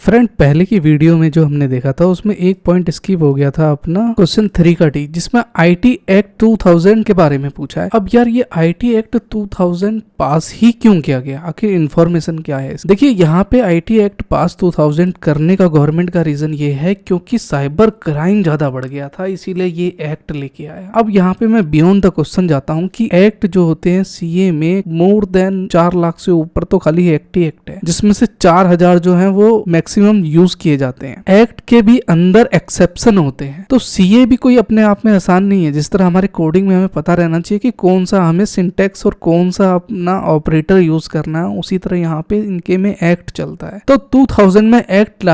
Friend पहले की video में जो हमने देखा था उसमें एक पॉइंट स्किप हो गया था अपना क्वेश्चन 3 का डी, जिसमें आईटी एक्ट 2000 के बारे में पूछा है। अब यार ये आईटी एक्ट 2000 पास ही क्यों किया गया, आखिर इन्फॉर्मेशन क्या है? देखिए यहाँ पे आईटी एक्ट पास 2000 करने का गवर्नमेंट का रीजन ये है क्योंकि साइबर क्राइम ज्यादा बढ़ गया था, इसीलिए ये एक्ट लेके आया। अब यहाँ पे मैं बियॉन्ड द क्वेश्चन जाता हूँ कि एक्ट जो होते हैं सीए में मोर देन 4 लाख से ऊपर तो खाली एक्ट ही एक्ट है, जिसमें से 4000 जो है वो मैक्सिमम यूज किए जाते हैं। एक्ट के भी अंदर एक्सेप्शन होते हैं, तो सीए भी कोई अपने आप में आसान नहीं है। जिस तरह हमारे कोडिंग में हमें पता रहना चाहिए कि कौन सा हमें सिंटेक्स और कौन सा अपना ऑपरेटर यूज करना है, उसी तरह यहाँ पे इनके में एक्ट चलता है। तो 2000 में एक्ट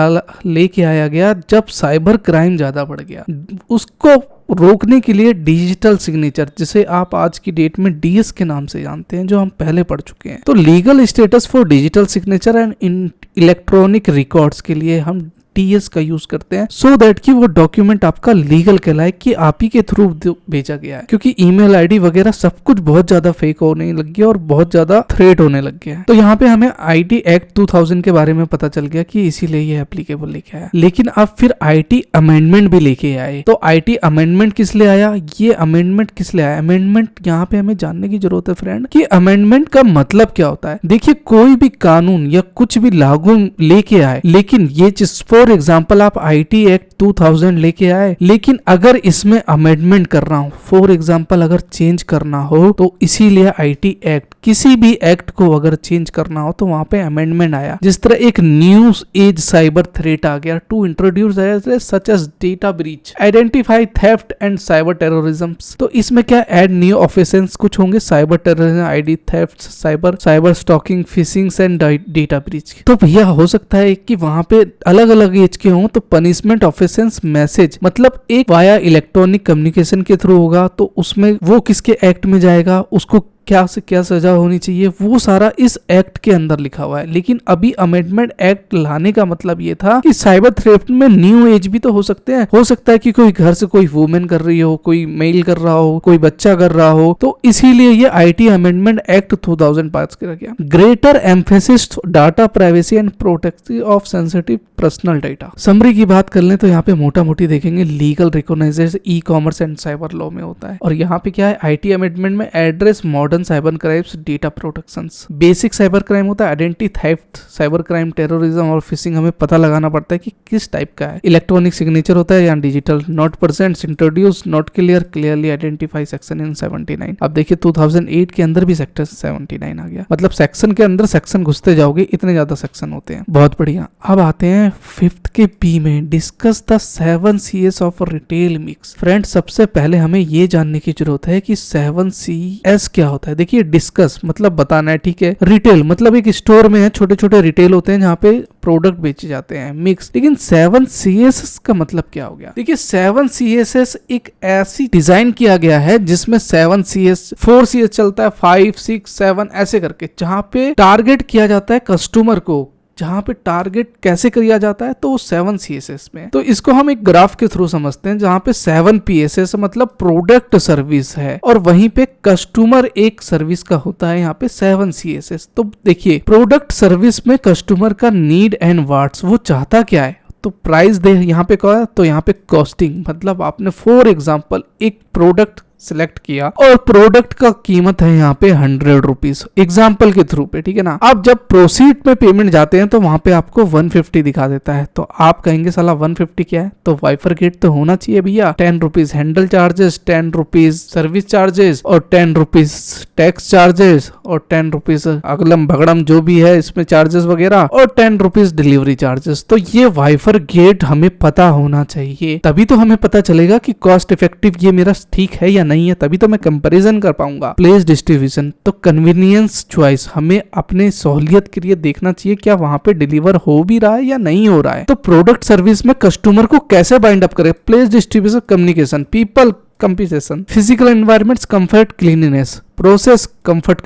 लेके आया गया जब साइबर क्राइम ज्यादा बढ़ गया। उसको रोकने के लिए डिजिटल सिग्नेचर, जिसे आप आज की डेट में डीएस के नाम से जानते हैं, जो हम पहले पढ़ चुके हैं, तो legal status for digital signature and electronic records के लिए हम टीएस का यूज करते हैं, सो दैट कि वो डॉक्यूमेंट आपका लीगल कहलाए कि आप ही के थ्रू भेजा गया है। क्योंकि ईमेल आईडी वगैरह सब कुछ बहुत ज्यादा फेक होने लग गया और बहुत ज्यादा थ्रेट होने लग गया है। तो यहाँ पे हमें आईटी एक्ट 2000 के बारे में पता चल गया कि इसीलिए ये एप्लीकेबल लेके आया। लेकिन अब फिर आईटी अमेंडमेंट भी लेके आए। तो आईटी अमेंडमेंट किस लिए आया, ये अमेंडमेंट किस लिए आया? अमेंडमेंट यहाँ पे हमें जानने की जरूरत है फ्रेंड कि अमेंडमेंट का मतलब क्या होता है। देखिए कोई भी कानून या कुछ भी लागू लेके आए, लेकिन ये चीज फॉर एग्जाम्पल आप आईटी एक्ट 2000 लेके आए, लेकिन अगर इसमें अमेंडमेंट करना हो, फॉर एग्जाम्पल अगर चेंज करना हो, तो इसीलिए आईटी एक्ट, किसी भी एक्ट को अगर चेंज करना हो तो वहां पे अमेंडमेंट आया। जिस तरह एक न्यू एज साइबर थ्रेट आ गया to introduce such as data breach, identify theft and cyber terrorism. तो इसमें क्या ऐड न्यू ऑफेंसेस कुछ होंगे, cyber terrorism, ID theft, cyber stalking, phishing and data breach. तो भैया हो सकता है कि वहां पे अलग अलग एज के हों, तो पनिशमेंट ऑफेंसेस मैसेज मतलब एक वाया इलेक्ट्रॉनिक कम्युनिकेशन के थ्रू होगा, तो उसमें वो किसके एक्ट में जाएगा, उसको क्या से क्या सजा होनी चाहिए, वो सारा इस एक्ट के अंदर लिखा हुआ है। लेकिन अभी अमेंडमेंट एक्ट लाने का मतलब ये था कि साइबर थ्रेफ्ट में न्यू एज भी तो हो सकते हैं। हो सकता है कि कोई घर से कोई वुमेन कर रही हो, कोई मेल कर रहा हो, कोई बच्चा कर रहा हो, तो इसीलिए ये आईटी अमेंडमेंट एक्ट 2000 पास किया गया। Greater emphasis data privacy and protection of sensitive personal data. Summary की बात कर लें तो यहाँ पे मोटा मोटी देखेंगे legal recognization e commerce and cyber law में होता है। और यहाँ पे क्या है, आईटी अमेंडमेंट में address modern cyber crimes, data protections. Basic cyber crime होता है identity theft, cyber crime, terrorism और फिशिंग। हमें पता लगाना पड़ता है कि किस टाइप का है। इलेक्ट्रॉनिक सिग्नेचर होता है या digital. Not present, introduce, not clear, clearly identify section in 79। अब देखिए 2008 के अंदर भी सेक्टर 79 आ गया। मतलब सेक्शन के अंदर सेक्शन घुसते जाओगे, इतने ज्यादा सेक्शन होते हैं। बहुत बढ़िया। अब आते हैं 5th के बी में, discuss the 7 CS of retail mix. Friend सबसे पहले हमें ये जानने की जरूरत है कि 7 CS क्या होता है। देखिए डिस्कस मतलब बताना है, ठीक है। रिटेल मतलब एक स्टोर में है, छोटे छोटे रिटेल होते हैं जहाँ पे प्रोडक्ट बेचे जाते हैं, मिक्स। लेकिन 7 CSS का मतलब क्या हो गया? देखिए 7 CSS एक ऐसी डिजाइन किया गया है जिसमें 7 CS 4 CS चलता है, 5 6 7 ऐसे करके, जहाँ पे टारगेट किया जाता है कस्टमर को। जहाँ पे टारगेट कैसे किया जाता है तो 7 CSS में। तो इसको हम एक ग्राफ के थ्रू समझते हैं, जहाँ पे 7 PSS मतलब प्रोडक्ट सर्विस है, और वहीं पे कस्टमर एक सर्विस का होता है, यहाँ पे 7 CSS। तो देखिए प्रोडक्ट सर्विस में कस्टमर का नीड एंड वांट्स, वो चाहता क्या है, तो प्राइस दे यहाँ पे क्या है, तो यहाँ पे कॉस्टिंग मतलब आपने फॉर एग्जाम्पल एक प्रोडक्ट सिलेक्ट किया और प्रोडक्ट का कीमत है यहाँ पे 100 रुपीज एग्जाम्पल के थ्रू पे, ठीक है ना। अब जब प्रोसीड में पेमेंट जाते हैं तो वहां पे आपको 150 दिखा देता है, तो आप कहेंगे साला 150 क्या है, तो वाइफर गेट तो होना चाहिए भैया। 10 rupees handle charges, 10 rupees service charges और 10 रुपीज टैक्स चार्जेस और 10 रुपीज अगलम भगड़म जो भी है इसमें चार्जेस वगैरह और 10 रुपीज डिलीवरी चार्जेस। तो ये वाइफर गेट हमें पता होना चाहिए, तभी तो हमें पता चलेगा कि कॉस्ट इफेक्टिव ये मेरा ठीक है या नहीं है, तभी तो मैं कंपैरिजन कर पाऊंगा। प्लेस डिस्ट्रीब्यूशन तो कन्वीनियंस चॉइस, हमें अपने सहूलियत के लिए देखना चाहिए क्या वहां पे डिलीवर हो भी रहा है या नहीं हो रहा है। तो प्रोडक्ट सर्विस में कस्टमर को कैसे बाइंड अप करे, place distribution, communication, people compensation, physical environments, comfort, cleanliness. Process, comfort,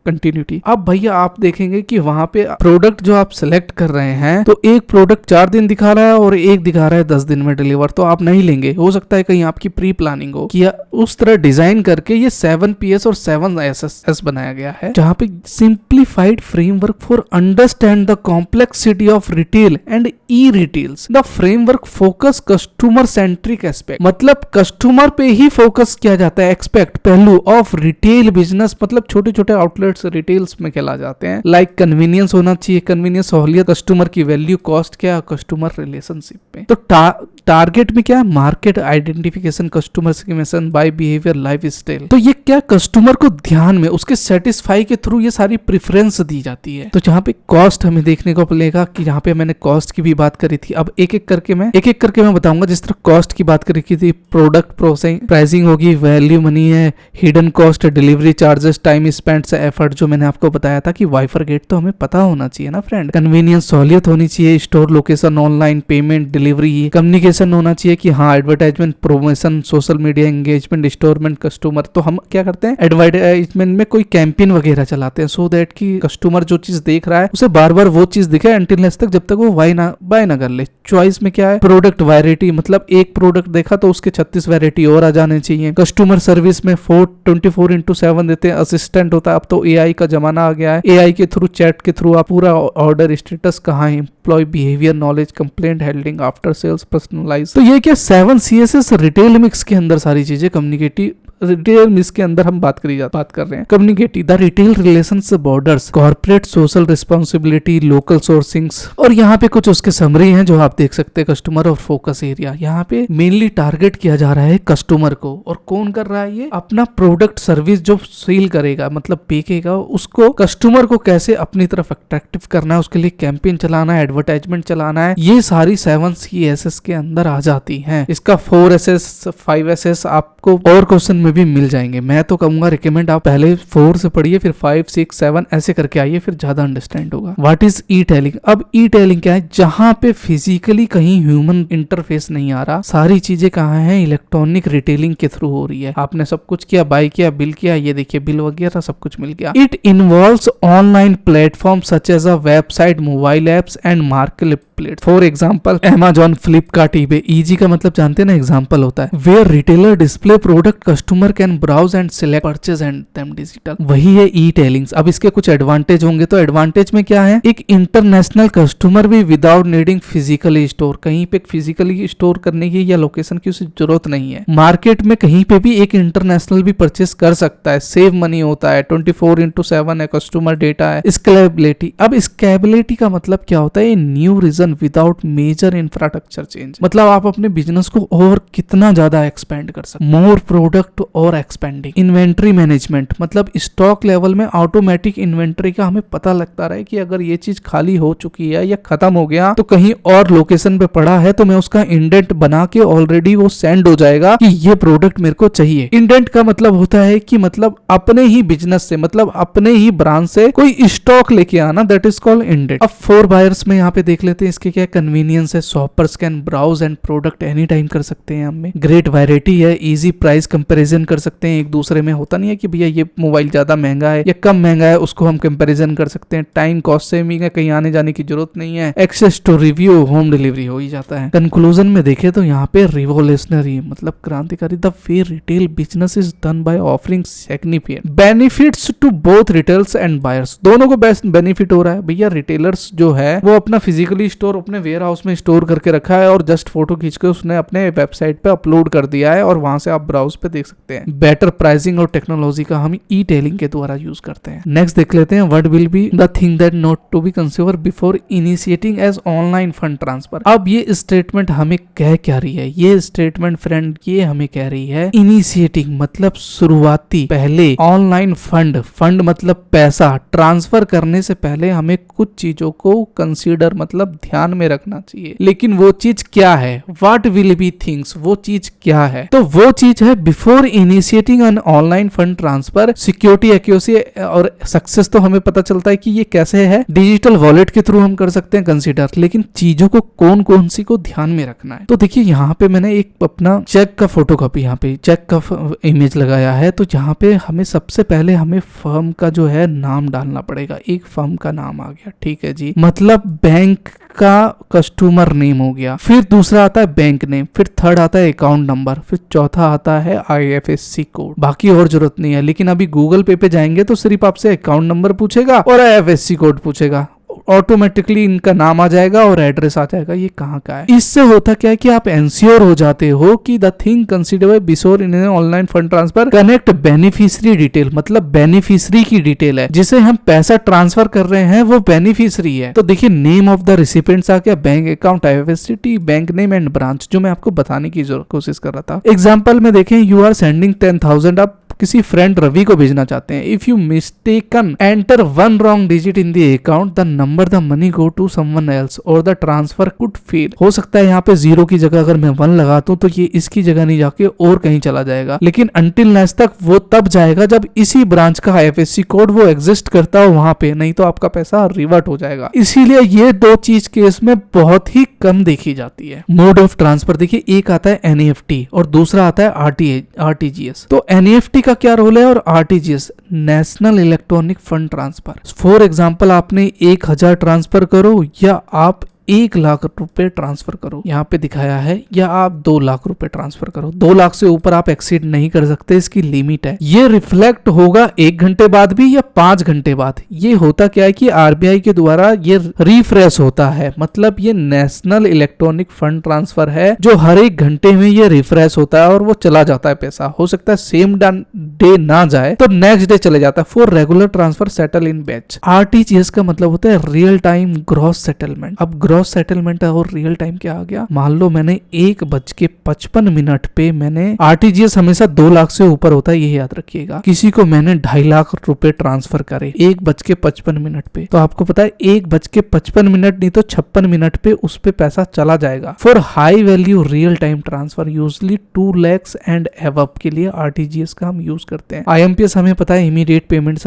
continuity. अब भैया आप देखेंगे कि वहां पे प्रोडक्ट जो आप सिलेक्ट कर रहे हैं, तो एक प्रोडक्ट 4 दिन दिखा रहा है और एक दिखा रहा है 10 दिन में डिलीवर, तो आप नहीं लेंगे। हो सकता है कहीं आपकी प्री प्लानिंग हो कि उस तरह डिजाइन करके ये 7PS और 7SS बनाया गया है, जहां पे simplified framework for understand the complexity of retail and E retails. The framework focus customer centric aspect, मतलब कस्टमर पे ही फोकस किया जाता है, एक्सपेक्ट पहलू ऑफ रिटेल बिजनेस, मतलब छोटे छोटे आउटलेट्स रिटेल्स में खेला जाते हैं। लाइक कन्वीनियंस होना चाहिए, कन्वीनियंस, सहूलियत, कस्टमर की वैल्यू, कॉस्ट क्या, कस्टमर रिलेशनशिप पे। तो टारगेट में क्या है, market identification, customer segmentation by behaviour, life style. तो ये क्या कस्टमर को ध्यान में उसके सेटिस्फाई के थ्रू ये सारी प्रेफरेंस दी जाती है। तो जहाँ पे कॉस्ट हमें देखने को मिलेगा कि यहाँ पे मैंने कॉस्ट की भी बात करी थी। अब एक एक करके मैं बताऊंगा। जिस तरह कॉस्ट की बात करी थी, प्रोडक्ट प्राइसिंग होगी, वैल्यू मनी है, hidden cost, delivery charges, time spend से एफर्ट, जो मैंने आपको बताया था कि वाइफर गेट तो हमें पता होना चाहिए ना फ्रेंड। कन्वीनियंस, सहूलियत होनी चाहिए, store location, online payment, delivery, communication होना चाहिए कि हाँ, advertisement, promotion, social media engagement, स्टोरमेंट, कस्टमर। तो हम क्या करते हैं, एडवर्टाइजमेंट में कोई कैंपेन वगैरह चलाते हैं सो दैट कि कस्टमर जो चीज देख रहा है उसे बार बार वो चीज दिखे एंटिल नेक्स्ट तक, जब तक वो बाय ना कर ले। चॉइस में क्या है, प्रोडक्ट वैरायटी, मतलब एक प्रोडक्ट देखा तो उसके 36 वैरायटी और आ जाने चाहिए। कस्टमर सर्विस में 24/7 देते हैं, असिस्टेंट होता है। अब तो एआई का जमाना आ गया है, एआई के थ्रू, चैट के थ्रू आप पूरा ऑर्डर स्टेटस कहाँ है, employ behaviour, knowledge, complaint handling, after sales, personalize. तो ये क्या 7 CSS रिटेल मिक्स के अंदर सारी चीजें कम्युनिकेटिव रिटेल मिक्स के अंदर हम बात कर रहे हैं। Communicative, the retail relations borders, corporate social responsibility, local sourcings. और यहाँ पे कुछ उसके समरी हैं जो आप देख सकते हैं। कस्टमर और फोकस एरिया, यहाँ पे मेनली टारगेट किया जा रहा है कस्टमर को। और कौन कर रहा है ये, अपना प्रोडक्ट सर्विस जो सेल करेगा, मतलब बेचेगा, उसको कस्टमर को कैसे अपनी तरफ अट्रैक्टिव करना है, उसके लिए कैंपेन चलाना है, एडवर्टाइजमेंट चलाना है। ये सारी 7 CSS के अंदर आ जाती है। इसका 4SS 5SS आपको और क्वेश्चन में भी मिल जाएंगे। मैं तो कहूंगा रिकमेंड आप पहले 4 से पढ़िए, फिर 5, 6, 7 ऐसे करके आइए, फिर ज्यादा अंडरस्टैंड होगा। What is E telling. अब ई टेलिंग क्या है, जहां पे फिजिकली कहीं ह्यूमन इंटरफेस नहीं आ रहा, सारी चीजें कहाँ हैं, इलेक्ट्रॉनिक रिटेलिंग के थ्रू हो रही है। आपने सब कुछ किया, बाय किया, बिल किया, ये देखिए बिल वगैरह सब कुछ मिल गया। It involves online platform such as a website, mobile apps and market plate. For example Amazon, Flipkart, eBay। EG का मतलब जानते हैं ना, एग्जाम्पल होता है where retailer display product, customer can browse and select, purchase and them digital. वही है ई tellings. अब इसके कुछ एडवांटेज होंगे। तो एडवांटेज में क्या है, एक इंटरनेशनल कस्टमर भी विदाउट नीडिंग फिजिकली स्टोर, कहीं पे फिजिकली स्टोर करने की या लोकेशन की उसे जरूरत नहीं है। मार्केट में कहीं पे भी एक इंटरनेशनल भी परचेस कर सकता है, सेव मनी होता है, 24/7 है, कस्टमर डेटा है। स्केलेबिलिटी, अब स्केलेबिलिटी का मतलब क्या होता है, new region without major infrastructure change, मतलब आप अपने बिजनेस को और कितना ज्यादा एक्सपेंड कर सकते। मोर प्रोडक्ट और एक्सपेंडिंग। इन्वेंट्री मैनेजमेंट, मतलब स्टॉक लेवल में ऑटोमेटिक इन्वेंट्री का हमें पता लगता रहे कि अगर ये चीज खाली हो चुकी है या खत्म हो गया तो कहीं और लोकेशन पे पड़ा है, तो मैं उसका इंडेंट बना के ऑलरेडी वो सेंड हो जाएगा कि ये प्रोडक्ट मेरे को चाहिए। इंडेंट का मतलब होता है कि मतलब अपने ही बिजनेस से, मतलब अपने ही ब्रांच से कोई स्टॉक लेके आना, दैट इज कॉल्ड इंडेंट। अब 4 बायर्स में यहाँ पे देख लेते हैं, इसके क्या कन्वीनियंस है, shoppers can browse and product any time कर सकते हैं हमें। ग्रेट वैरायटी है, इजी प्राइस कंपैरिजन कर सकते हैं एक दूसरे में। होता नहीं है कि भैया ये मोबाइल ज्यादा महंगा है या कम महंगा है, उसको हम कंपैरिजन कर सकते हैं। टाइम कॉस्ट सेविंग है, कहीं आने जाने की जरूरत नहीं है। Access to review, home delivery हो ही जाता है। कंक्लूजन में देखें तो यहाँ पे रिवोल्यूशनरी, मतलब क्रांतिकारी, the way retail business is done by offering significant benefits to both retailers and buyers. दोनों को बेस्ट बेनिफिट हो रहा है। भैया रिटेलर्स जो है वो अपना फिजिकली स्टोर अपने वेयर हाउस में स्टोर करके रखा है और जस्ट फोटो खींच के उसने अपने वेबसाइट पे अपलोड कर दिया है और वहां से आप ब्राउज पे देख सकते हैं। बेटर प्राइसिंग और टेक्नोलॉजी का हम ई टेलिंग के द्वारा यूज करते हैं। नेक्स्ट देख लेते हैं, what will be the thing that not to be consider before initiating as online fund transfer. अब ये स्टेटमेंट हमें कह क्या रही है, ये स्टेटमेंट फ्रेंड ये हमें कह रही है, इनिशिएटिंग मतलब शुरुआती, पहले ऑनलाइन फंड मतलब पैसा ट्रांसफर करने से पहले हमें कुछ चीजों को कंसीडर मतलब ध्यान में रखना चाहिए। लेकिन वो चीज क्या है, व्हाट विल बी थिंग्स, वो चीज क्या है, तो वो चीज है before initiating an online fund transfer, security accuracy और सक्सेस तो हमें पता चलता है कि ये कैसे है, डिजिटल वॉलेट के थ्रू हम कर सकते हैं कंसीडर, लेकिन चीजों को कौन कौन सी को ध्यान में रखना है। तो देखिए यहाँ पे मैंने एक अपना चेक का फोटोकॉपी, यहाँ पे चेक का इमेज लगाया है। तो यहाँ पे हमें सबसे पहले हमें फर्म का जो है नाम डालना पड़ेगा। एक फर्म का नाम आ गया, ठीक है जी, मतलब बैंक का कस्टमर नेम हो गया। फिर दूसरा आता है बैंक नेम, फिर थर्ड आता है अकाउंट नंबर, फिर चौथा आता है IFSC कोड। बाकी और जरूरत नहीं है, लेकिन अभी गूगल पे पे जाएंगे तो सिर्फ आपसे अकाउंट नंबर पूछेगा और IFSC कोड पूछेगा, ऑटोमेटिकली इनका नाम आ जाएगा और एड्रेस आ जाएगा ये कहाँ का है। इससे होता क्या है कि आप एंश्योर हो जाते हो कि the thing consider before in online fund transfer connect beneficiary detail, मतलब बेनिफिशियरी की डिटेल है जिसे हम पैसा ट्रांसफर कर रहे हैं वो बेनिफिशियरी है। तो देखिए नेम ऑफ द रिसिपिएंट्स आ गया, bank account, IFSC, bank name and branch, जो मैं आपको बताने की कोशिश कर रहा था। एग्जाम्पल में देखें, यू आर सेंडिंग 10,000, आप किसी फ्रेंड रवि को भेजना चाहते हैं। If you mistaken enter one wrong digit in the account the number the money go to someone else और द ट्रांसफर कुड फेल। हो सकता है यहाँ पे 0 की जगह अगर मैं 1 लगाता हूँ तो ये इसकी जगह नहीं जाके और कहीं चला जाएगा, लेकिन अनटिल नेक्स्ट तक वो तब जाएगा जब इसी ब्रांच का IFSC कोड वो एग्जिस्ट करता हो वहां पे, नहीं तो आपका पैसा रिवर्ट हो जाएगा। इसीलिए ये दो चीज केस में बहुत ही कम देखी जाती है। मोड ऑफ ट्रांसफर देखिए, एक आता है NEFT और दूसरा आता है RTGS। तो NEFT का क्या रोल है और RTGS national electronic fund transfer. For example आपने 1000 ट्रांसफर करो या आप 1 लाख रुपए ट्रांसफर करो, यहाँ पे दिखाया है, या आप 2 लाख रुपए ट्रांसफर करो। 2 लाख से ऊपर आप एक्सीड नहीं कर सकते, इसकी लिमिट है। ये रिफ्लेक्ट होगा 1 घंटे बाद भी या 5 घंटे बाद। ये होता क्या है कि RBI के द्वारा ये रिफ्रेश होता है, मतलब ये नेशनल इलेक्ट्रॉनिक फंड ट्रांसफर है जो हर 1 घंटे में ये रिफ्रेश होता है और वो चला जाता है पैसा। हो सकता है सेम डे ना जाए तो नेक्स्ट डे चले जाता है। For regular transfer settle in batch. RTGS का मतलब होता है रियल टाइम ग्रॉस सेटलमेंट। अब ग्रॉस सेटलमेंट और रियल टाइम क्या आ गया, मान लो मैंने 1:55 पे मैंने, RTGS हमेशा 2 लाख से ऊपर होता है, ये याद रखिएगा। किसी को मैंने 2.5 लाख रुपए ट्रांसफर करे 1:55 पे, तो आपको पता है 1:55 नहीं तो 56 मिनट पे उस पे पैसा चला जाएगा। For high value real time transfer usually 2 lakhs and above के लिए RTGS का हम यूज करते हैं। IMPS हमें पता है इमीडिएट पेमेंट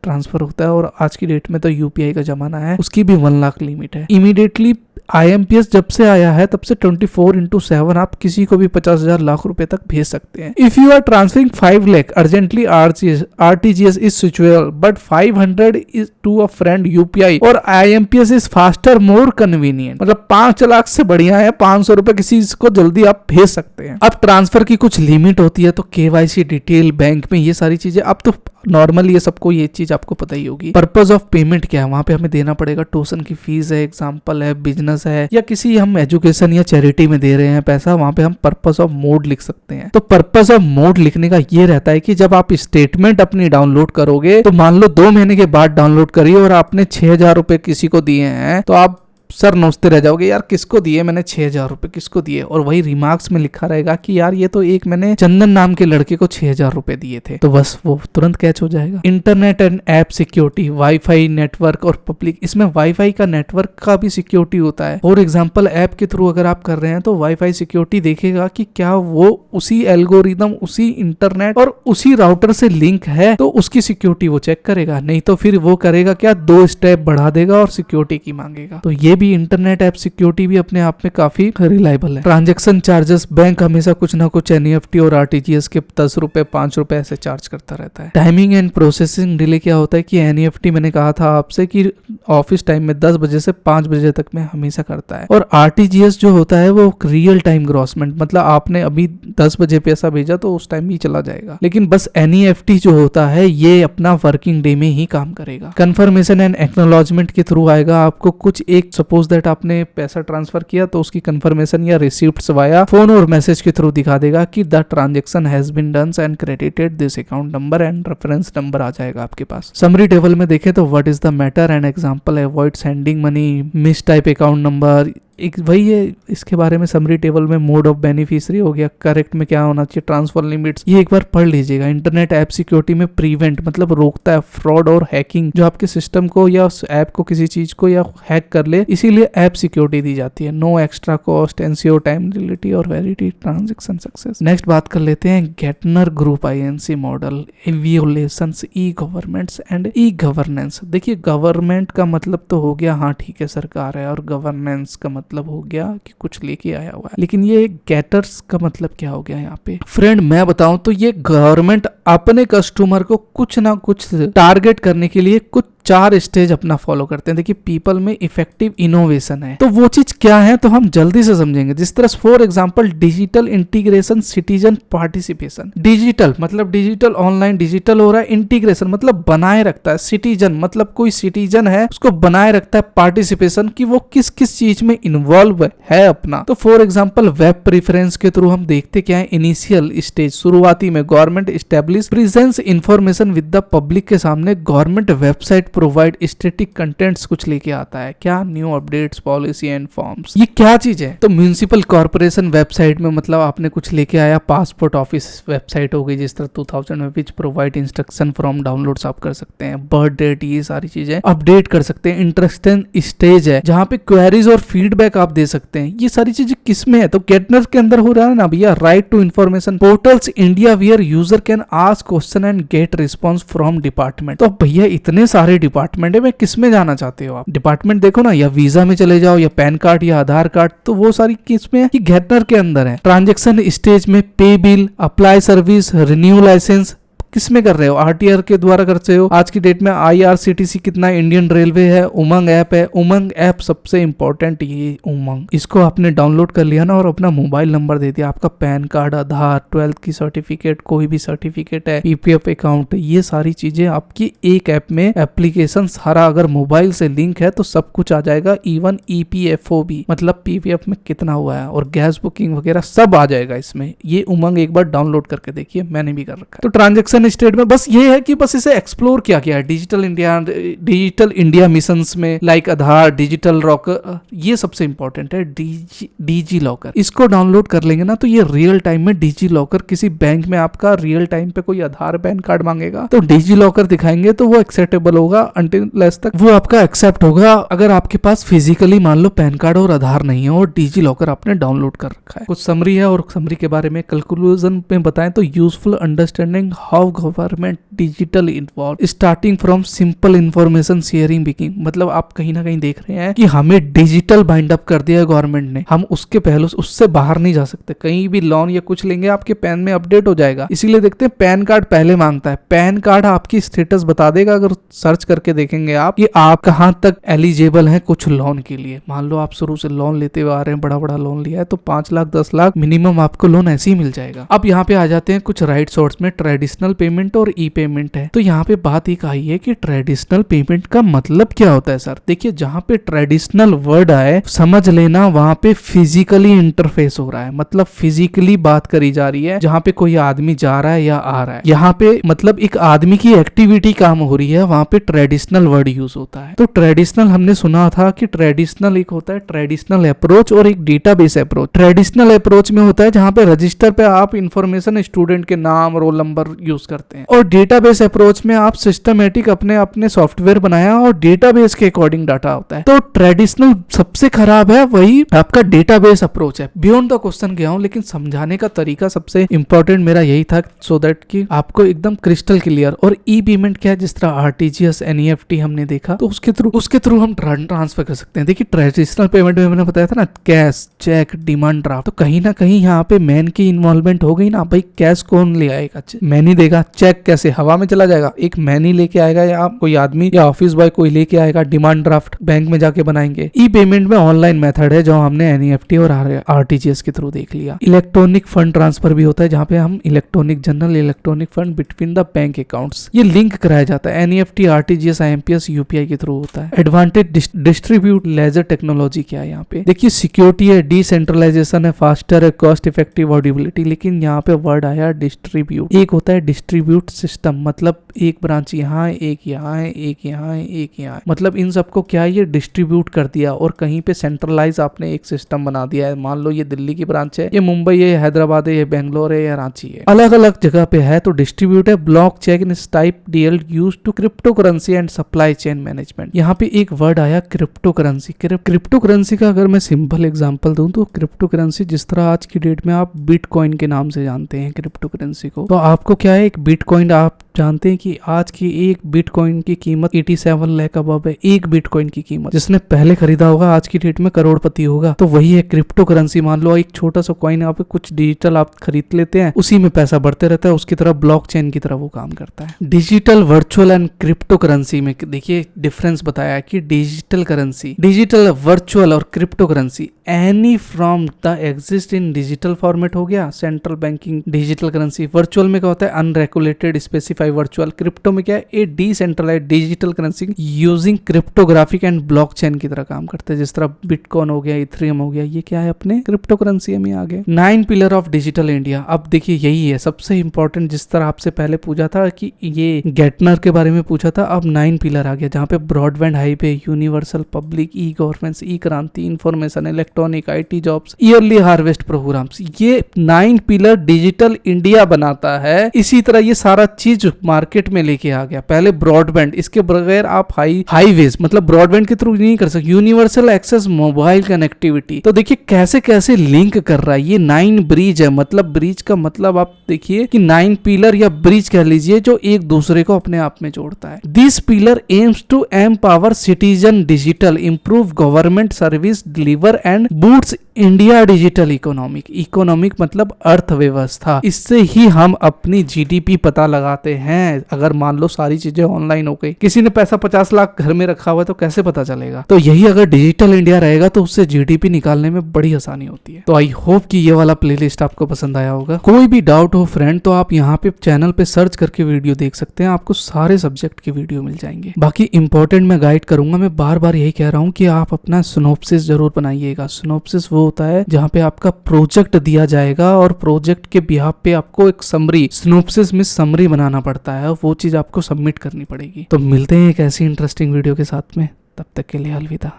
ट्रांसफर होता है और आज की डेट में तो UPI का जमाना है, उसकी भी 1 लाख लिमिट है। इमीडिएटली IMPS जब से आया है तब से 24/7 आप किसी को भी 50,000 लाख रुपए तक भेज सकते हैं। If you are transferring 5 lakh urgently RTGS is suitable but 500 is to a friend UPI और IMPS is faster more convenient. मतलब 5 लाख से बढ़िया है, 500 रुपए किसी को जल्दी आप भेज सकते हैं। अब ट्रांसफर की कुछ लिमिट होती है, तो KYC डिटेल, बैंक में ये सारी चीजें, अब तो नॉर्मली ये सबको ये चीज आपको पता ही होगी। पर्पस ऑफ पेमेंट क्या है, वहां पे हमें देना पड़ेगा, ट्यूशन की फीस है, एग्जाम्पल है, बिजनेस है, या किसी हम एजुकेशन या चैरिटी में दे रहे हैं पैसा, वहां पे हम पर्पस ऑफ मोड लिख सकते हैं। तो पर्पस ऑफ मोड लिखने का ये रहता है कि जब आप स्टेटमेंट अपनी डाउनलोड करोगे तो मान लो 2 महीने के बाद डाउनलोड करिए और आपने 6,000 रुपए किसी को दिए हैं, तो आप सर नोचते रह जाओगे, यार किसको दिए मैंने 6,000 रुपए, किसको दिए, और वही रिमार्क्स में लिखा रहेगा कि यार ये तो एक मैंने चंदन नाम के लड़के को 6,000 रुपए दिए थे, तो बस वो तुरंत कैच हो जाएगा। Internet and app security, wifi network और पब्लिक, इसमें वाईफाई का नेटवर्क का भी सिक्योरिटी होता है। फॉर एग्जाम्पल ऐप के थ्रू अगर आप कर रहे हैं तो वाईफाई सिक्योरिटी देखेगा कि क्या वो उसी एल्गोरिदम, उसी इंटरनेट और उसी राउटर से लिंक है, तो उसकी सिक्योरिटी वो चेक करेगा, नहीं तो फिर वो करेगा क्या, 2 स्टेप बढ़ा देगा और सिक्योरिटी की मांगेगा। तो ये भी इंटरनेट ऐप सिक्योरिटी भी अपने आप में काफी रिलायबल है। ट्रांजैक्शन चार्जेस, बैंक हमेशा कुछ ना कुछ NEFT और RTGS के 10 रुपए 5 रुपए ऐसे चार्ज करता रहता है। टाइमिंग एंड प्रोसेसिंग डिले क्या होता है कि NEFT मैंने कहा था आपसे कि ऑफिस टाइम में 10 बजे से 5 बजे तक में हमेशा करता है, और RTGS जो होता है वो रियल टाइम ग्रॉसमेंट, मतलब आपने अभी 10 बजे पैसा भेजा तो उस टाइम ही चला जाएगा। लेकिन बस NEFT जो होता है ये अपना वर्किंग डे में ही काम करेगा। कंफर्मेशन एंड एक्नॉलेजमेंट के थ्रू आएगा आपको कुछ, एक सपोज दैट आपने पैसा ट्रांसफर किया तो उसकी कंफर्मेशन या रिसिप्ट वाया फोन और मैसेज के थ्रू दिखा देगा कि the transaction has been done and credited this account number and reference number आ जाएगा आपके पास। समरी टेबल में देखें तो what is the matter and example, avoid sending money, mistype account number, एक वही है, इसके बारे में समरी टेबल में मोड ऑफ बेनिफिशियरी हो गया, करेक्ट में क्या होना चाहिए, ट्रांसफर लिमिट्स, ये एक बार पढ़ लीजिएगा। इंटरनेट ऐप सिक्योरिटी में प्रिवेंट मतलब रोकता है फ्रॉड और हैकिंग, जो आपके सिस्टम को या उस ऐप को किसी चीज को या हैक कर ले, इसीलिए ऐप सिक्योरिटी दी जाती है। No extra cost, ensure timeliness और वेरिटी ट्रांजैक्शन सक्सेस। नेक्स्ट बात कर लेते हैं Gartner group INC model, evolutions, e governments and e governance. देखिए गवर्नमेंट का मतलब तो हो गया हाँ ठीक है सरकार है, और गवर्नेंस का मतलब हो गया कि कुछ लेके आया हुआ है, लेकिन ये गेटर्स का मतलब क्या हो गया यहाँ पे फ्रेंड मैं बताऊं तो ये गवर्नमेंट अपने कस्टमर को कुछ ना कुछ टारगेट करने के लिए कुछ 4 स्टेज अपना फॉलो करते हैं। देखिए पीपल में इफेक्टिव इनोवेशन है, तो वो चीज क्या है तो हम जल्दी से समझेंगे। जिस तरह for example digital integration, citizen participation. Digital मतलब डिजिटल ऑनलाइन डिजिटल हो रहा है, इंटीग्रेशन मतलब बनाए रखता है, सिटीजन मतलब कोई सिटीजन है उसको बनाए रखता है, पार्टिसिपेशन कि वो किस किस चीज में इन्वॉल्व है अपना। तो फॉर एग्जाम्पल वेब प्रेफरेंस के थ्रू हम देखते क्या है, इनिशियल स्टेज शुरुआती में government establish presence information with the public के सामने government website provide static contents कुछ लेके आता है, क्या new updates policy and forms. ये क्या चीज है तो म्युनिसिपल कॉर्पोरेशन वेबसाइट में मतलब आपने कुछ लेके आया, पासपोर्ट ऑफिस वेबसाइट हो गई जिस तरह 2000 में, which provide instruction from downloads आप कर सकते हैं, बर्थ डेट, ये सारी चीजें अपडेट कर सकते हैं। इंटरेस्टिंग स्टेज है जहां पे क्वेरीज और फीडबैक आप दे सकते हैं। ये सारी चीजें किसमें है तो गेटनर के अंदर हो रहा है ना भैया, right to information portals India where user can ask question and get response from department. तो भैया इतने सारे डिपार्टमेंट है, मैं किस में जाना चाहते हो आप, डिपार्टमेंट देखो ना, या वीजा में चले जाओ या पैन कार्ड या आधार कार्ड, तो वो सारी किस में है, ये गेटनर के अंदर है। ट्रांजैक्शन स्टेज में pay bill, apply service, renew licence किसमें कर रहे हो, आरटीआर के द्वारा करते हो। आज की डेट में आईआरसीटीसी कितना, इंडियन रेलवे है, उमंग ऐप है। उमंग ऐप सबसे इंपॉर्टेंट, ये उमंग, इसको आपने डाउनलोड कर लिया ना और अपना मोबाइल नंबर दे दिया, आपका पैन कार्ड, आधार, 12th की सर्टिफिकेट, कोई भी सर्टिफिकेट है, पीपीएफ अकाउंट, ये सारी चीजें आपकी एक ऐप में एप्लीकेशन सारा अगर मोबाइल से लिंक है तो सब कुछ आ जाएगा, इवन ईपीएफओ भी, मतलब पीपीएफ में कितना हुआ है और गैस बुकिंग वगैरह सब आ जाएगा इसमें। ये उमंग एक बार डाउनलोड करके देखिए, मैंने भी कर रखा है। तो ट्रांजेक्शन स्टेट में बस ये है कि बस इसे एक्सप्लोर किया गया है डिजिटल इंडिया मिशंस में, लाइक आधार, डिजिटल लॉकर, ये सबसे इंपॉर्टेंट है। डीजी लॉकर इसको डाउनलोड कर लेंगे ना तो ये रियल टाइम में डिजी लॉकर, किसी बैंक में आपका रियल टाइम पे कोई आधार पैन कार्ड मांगेगा तो डिजी लॉकर दिखाएंगे तो वो एक्सेप्टेबल होगा, अनटिल तक वो आपका एक्सेप्ट होगा अगर आपके पास फिजिकली मान लो पैन कार्ड और आधार नहीं है और डिजी लॉकर आपने डाउनलोड कर रखा है। कुछ समरी है और समरी के बारे में कंक्लूजन में बताएं तो useful understanding how government digital involve starting from simple information sharing beginning, मतलब आप कहीं ना कहीं देख रहे हैं कि हमें डिजिटल बाइंड अप कर दिया है गवर्नमेंट ने, हम उसके पहले उससे बाहर नहीं जा सकते। कहीं भी लोन या कुछ लेंगे आपके पैन में अपडेट हो जाएगा, इसीलिए देखते हैं पैन कार्ड पहले मांगता है। पैन कार्ड आपकी स्टेटस बता देगा अगर सर्च करके देखेंगे आप कि आप कहां तक एलिजिबल हैं कुछ लोन के लिए। मान लो आप शुरू से लोन लेते हुए आ रहे हैं, बड़ा बड़ा लोन लिया है तो 5 लाख 10 लाख मिनिमम आपको लोन ऐसे ही मिल जाएगा। अब यहाँ पे आ जाते हैं कुछ राइट सोर्स में, ट्रेडिशनल पेमेंट और ई पेमेंट है। तो यहाँ पे बात एक आई है कि ट्रेडिशनल पेमेंट का मतलब क्या होता है सर। देखिए जहाँ पे ट्रेडिशनल वर्ड आए समझ लेना वहां पे फिजिकली इंटरफेस हो रहा है, मतलब फिजिकली बात करी जा रही है, जहाँ पे कोई आदमी जा रहा है या आ रहा है, यहाँ पे मतलब एक आदमी की एक्टिविटी काम हो रही है, वहां पे ट्रेडिशनल वर्ड यूज होता है। तो ट्रेडिशनल हमने सुना था कि ट्रेडिशनल एक होता है ट्रेडिशनल अप्रोच और एक डेटाबेस अप्रोच। ट्रेडिशनल अप्रोच में होता है जहाँ पे रजिस्टर पे आप इंफॉर्मेशन स्टूडेंट के नाम, रोल नंबर यूज करते हैं, और डेटाबेस अप्रोच में आप सिस्टमेटिक अपने अपने सॉफ्टवेयर बनाया और डेटाबेस के अकॉर्डिंग डाटा होता है। तो ट्रेडिशनल सबसे खराब है, वही आपका डेटाबेस अप्रोच है। बियॉन्ड द क्वेश्चन गया हूं लेकिन समझाने का तरीका सबसे इंपॉर्टेंट मेरा यही था, सो दैट कि आपको एकदम क्रिस्टल क्लियर। और ई पेमेंट क्या है, जिस तरह आरटीजीएस, एनईएफटी हमने देखा तो उसके थ्रू हम ट्रांसफर कर सकते हैं। देखिए ट्रेडिशनल पेमेंट में मैंने बताया था ना, कैश, चेक, डिमांड ड्राफ्ट, तो कहीं ना कहीं यहाँ पे मैन की इन्वॉल्वमेंट हो गई ना। भाई कैश कौन ले आएगा, मैन ही देगा, चेक कैसे हवा में चला जाएगा, एक मैन ही लेके आएगा या कोई आदमी या ऑफिस बॉय कोई लेके आएगा। डिमांड ड्राफ्ट बैंक में जाके बनाएंगे। ई पेमेंट में ऑनलाइन मेथड है जो हमने एनईएफटी और आरटीजीएस के थ्रू देख लिया। इलेक्ट्रॉनिक फंड ट्रांसफर भी होता है जहाँ पे हम electronic general electronic fund between the bank accounts ये लिंक कराया जाता है। एनईएफटी, आरटीजीएस, आईएमपीएस, यूपीआई के थ्रू होता है। एडवांटेज डिस्ट्रीब्यूट लेजर टेक्नोलॉजी क्या है यहाँ पे, देखिए सिक्योरिटी है, डिसेंट्रलाइजेशन है, फास्टर है, कॉस्ट इफेक्टिव, ऑडिबिलिटी, लेकिन यहाँ पे वर्ड आया डिस्ट्रीब्यूट। एक होता है डिस्ट्रीब्यूट सिस्टम, मतलब एक ब्रांच यहाँ है, एक यहाँ है, एक यहाँ है, एक यहाँ है, मतलब इन सबको क्या ये डिस्ट्रीब्यूट कर दिया और कहीं पे सेंट्रलाइज आपने एक सिस्टम बना दिया है। मान लो ये दिल्ली की ब्रांच है, ये मुंबई है, हैदराबाद है, ये बेंगलोर है, या रांची है, अलग अलग जगह पे है, तो डिस्ट्रीब्यूट है। Blockchain is type DL use to cryptocurrency and supply chain management. यहाँ पे एक वर्ड आया क्रिप्टो करेंसी। क्रिप्टो करेंसी का अगर मैं सिंपल एग्जांपल दूं तो क्रिप्टो करेंसी जिस तरह आज की डेट में आप बिटकॉइन के नाम से जानते हैं क्रिप्टो करेंसी को, तो आपको क्या है, एक बिटकॉइन आप जानते हैं कि आज की एक बिटकॉइन की कीमत 87 लाख अबव है। एक बिटकॉइन की कीमत, जिसने पहले खरीदा होगा आज की डेट में करोड़पति होगा। तो वही है क्रिप्टो करेंसी। मान लो एक छोटा सा कॉइन आप कुछ डिजिटल आप खरीद लेते हैं, उसी में पैसा बढ़ते रहता है, उसकी तरह ब्लॉकचेन की तरह वो काम करता है। Digital, virtual and crypto currency में देखिए डिफरेंस बताया कि डिजिटल करेंसी, डिजिटल, वर्चुअल और crypto currency any from the exist in digital format हो गया central banking digital currency. Virtual में क्या होता है, अनरेगुलेटेड स्पेसिफाई वर्चुअल। क्रिप्टो में क्या है, a decentralised digital currency using cryptographic and blockchain की तरह काम करते हैं, जिस तरह बिटकॉइन हो गया, इथेरियम हो गया, ये क्या है अपने क्रिप्टो करेंसी में आ गए। 9 पिलर ऑफ डिजिटल इंडिया। अब देखिए यही है सबसे इंपॉर्टेंट, जिस तरह आपसे पहले पूछा था कि ये गेटनर के बारे में पूछा था, अब 9 पिलर आ गया, जहाँ पे broadband, highway, universal public, e governance, e Kranti, information, electronic, IT jobs, early harvest programmes, ये 9 पिलर डिजिटल इंडिया बनाता है। इसी तरह ये सारा चीज मार्केट में लेके आ गया। पहले ब्रॉडबैंड, इसके बगैर आप हाईवेज मतलब ब्रॉडबैंड के थ्रू नहीं कर सकते। यूनिवर्सल एक्सेस मोबाइल कनेक्टिविटी, तो देखिए कैसे कैसे लिंक कर रहा है। ये 9 ब्रिज है, मतलब ब्रिज का मतलब आप देखिए कि 9 पिलर या ब्रिज कह लीजिए जो एक दूसरे को अपने आप में जोड़ता है। This pillar aims to empower citizen digital, improve government service, deliver and boots India digital economic मतलब अर्थव्यवस्था। इससे ही हम अपनी जीडीपी पता लगाते हैं। अगर मान लो सारी चीजें ऑनलाइन हो गई, किसी ने पैसा 50 लाख घर में रखा हुआ है तो कैसे पता चलेगा। तो यही अगर डिजिटल इंडिया रहेगा तो उससे जीडीपी निकालने में बड़ी आसानी होती है। तो आई होप कि ये वाला प्लेलिस्ट आपको पसंद आया होगा। कोई भी डाउट हो फ्रेंड तो आप यहाँ पे चैनल पे सर्च करके वीडियो देख सकते हैं, आपको सारे सब्जेक्ट के वीडियो मिल जाएंगे। बाकी इंपॉर्टेंट मैं गाइड करूंगा, मैं बार बार यही कह रहा हूँ कि आप अपना सिनॉप्सिस जरूर बनाइएगा। सिनॉप्सिस वो होता है जहाँ पे आपका प्रोजेक्ट दिया जाएगा और प्रोजेक्ट के बिहाफ पे आपको एक समरी, सिनॉप्सिस में समरी बनाना पड़ता है, वो चीज आपको सबमिट करनी पड़ेगी। तो मिलते हैं एक ऐसी इंटरेस्टिंग वीडियो के साथ में, तब तक के लिए अलविदा।